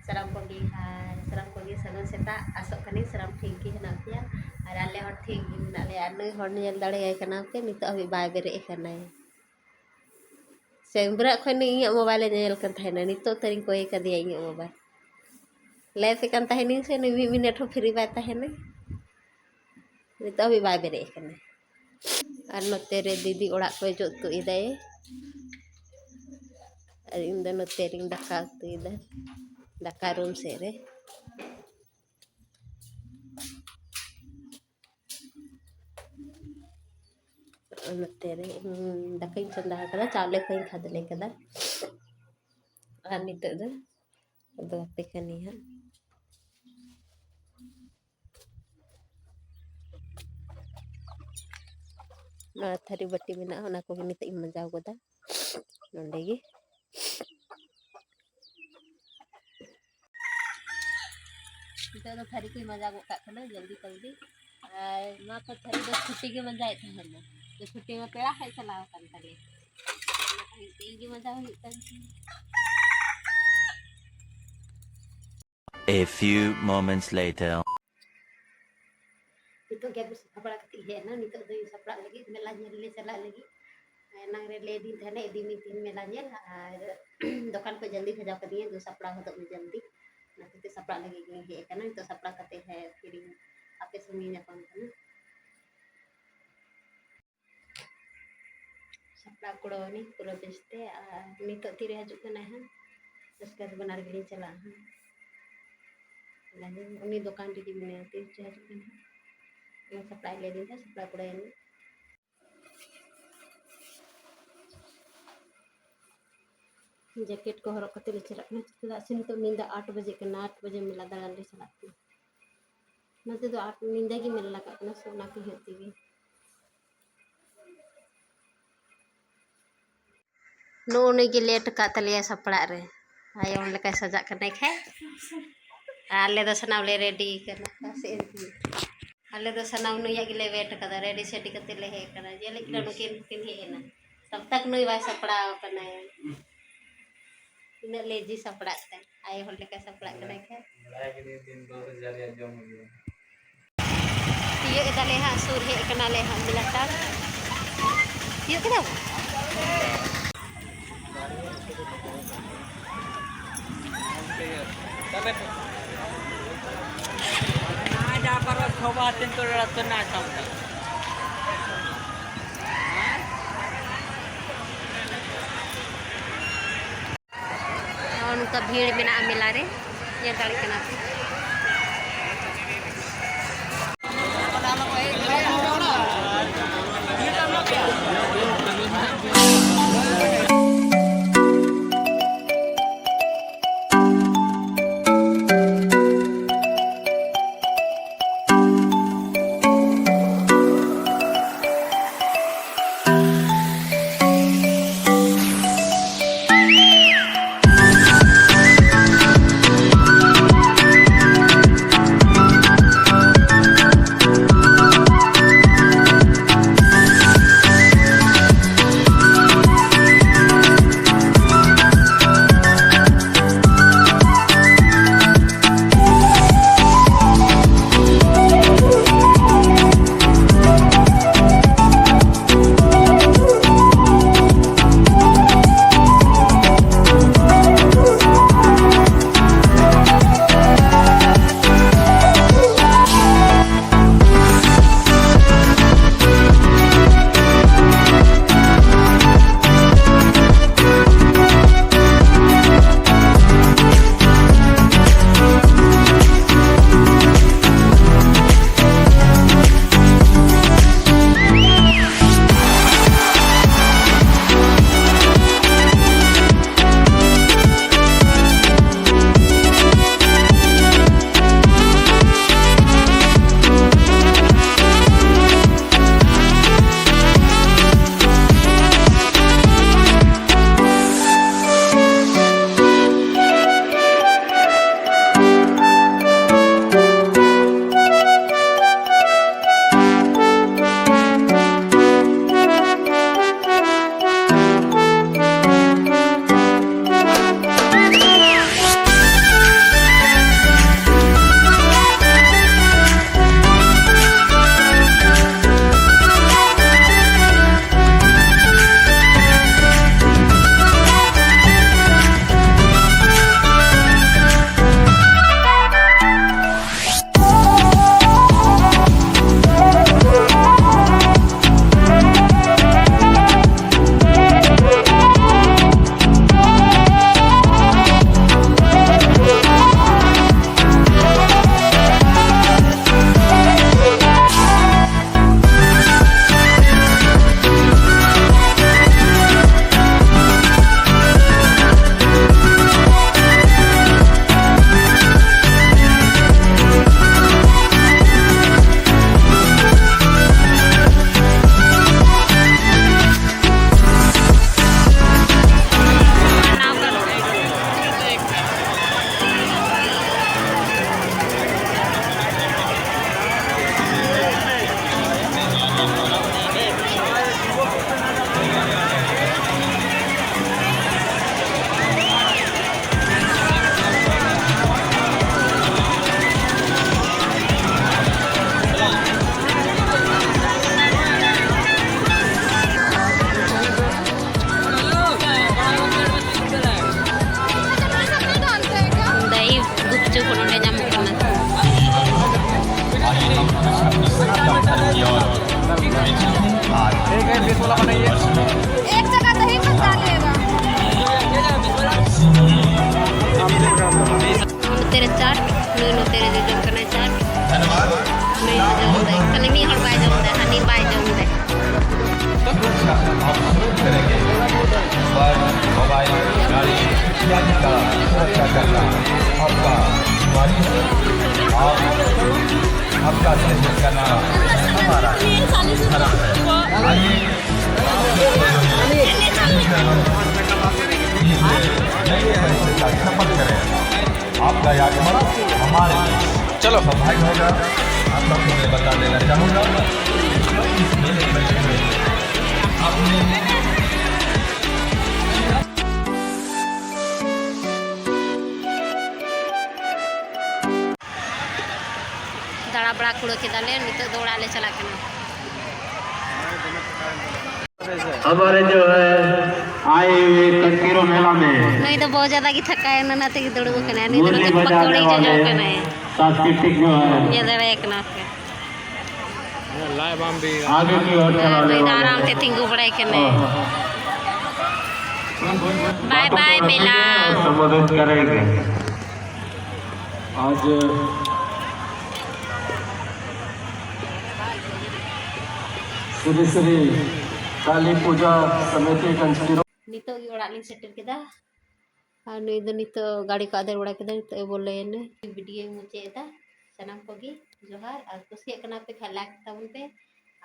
Salam pagi hai, salam pagi salam seta asok kani salam ठीक gi hena pia ar ale hor ठीक gi na le anu hor nyel dale ai kana pe nito abi bai bere kana sembra khoni inya mobile nyel kan thena nito taring koy ka dia inya mobile le pe kan tahini se ni minute ho free bai tahene nito abi bai bere kana ar note re didi orak ko jot tu idai ar inda note ring daka tu ida daka room se re तेरे दकई चंदा कदा चावले कई खादले कदा और नित दो पे कनी है ना थारी बट्टी में ना को भी नित मजा गदा नोंडेगी तो थारी को मजा गका जल्दी जल्दी ना तो थारी दो छुट्टी के मजा है तो छुट्टी में पेड़ा है चलाओ kan tali tinggi मजा हुई A few moments later. Itu gak bisa sapra ketiga na nito do sapra lagi melanya le sala lagi nang re le din thane di meeting melanya दुकान को जल्दी भेजा कर दिए दो सपड़ा हो तो जल्दी ना तो सपड़ा लगे हे kana itu सपड़ा कते है फिर आपे सुनी ना कौन kana सपड़ा कुड़ो नी पूरा बेचते नितो तीरे हजू kana है उसका benar gini चला है लगे उनी दुकान दी मने तीर हजू kana मैं सप्लाई ले दी था सप्लाई कुड़ो ने जैकेट को हरक कते ले चला चला से नितो निंदा 8 बजे के 8 बजे मिला दलान ले चला नते तो 8 निंदा की मिला का ना सोना की होती है नो ने के लेट का तलिया सपड़ा रे आयो ले का सजा करने खे आले दो सनाव ले रेडी करना से आले दो सनाव नु या गिले वेट कदा रेडी सेटी कते ले हे करा जे लेकिन नु किन हे ना तब तक नु वाई सपड़ा कना इन लेजी सपड़ा ते आए होले का सपड़ा करे के दिन 2000 जम हो गया ये दले हा सुर हे कना ले हम मिलता ये कदा ada para kawatin to rato na sampai और उनका भीड़ बिना मिला रे ये गाड़ी के नाम का सुरक्षा करना आपका वाजिब है। आप आपका सहयोग करना हमारा धर्म है। आइए नई परिषद का शपथ करें। आपका आगमन हमारे चलो सौभाग्य होगा। आप लोग को मैं बता देना चाहूँगा इस मेले में आपने दड़ा बड़ा कुड़ो के दाले नितो दौड़ा ले चला के ना हमारे जो है आए हुए तस्वीरों मेला में नहीं तो बहुत ज्यादा की थका है ना ते की दौड़बो के ना नहीं तो मूली के बजाने पकौड़ी वाले जो के ना सांस्कृतिक जो है ये दड़ा एक ना के आगे की ओर चलाने तो वाले आराम से तिंगू बड़ाई के ना बाय बाय मेला संबोधित करेंगे। आज श्री श्री काली पूजा समिति कंस्टिरो नितो की ओड़ा लिंग सेटल केदा और नुई दो नितो गाड़ी को आदर ओड़ा केदा नितो बोले ने वीडियो मुझे दा सनम को भी जोहार और कुछ कना पे लाइक तबन पे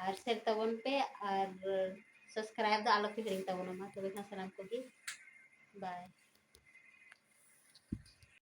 और शेयर तबन पे और सब्सक्राइब द आलो पे हिरिंग तबन मा तो सनम को भी बाय।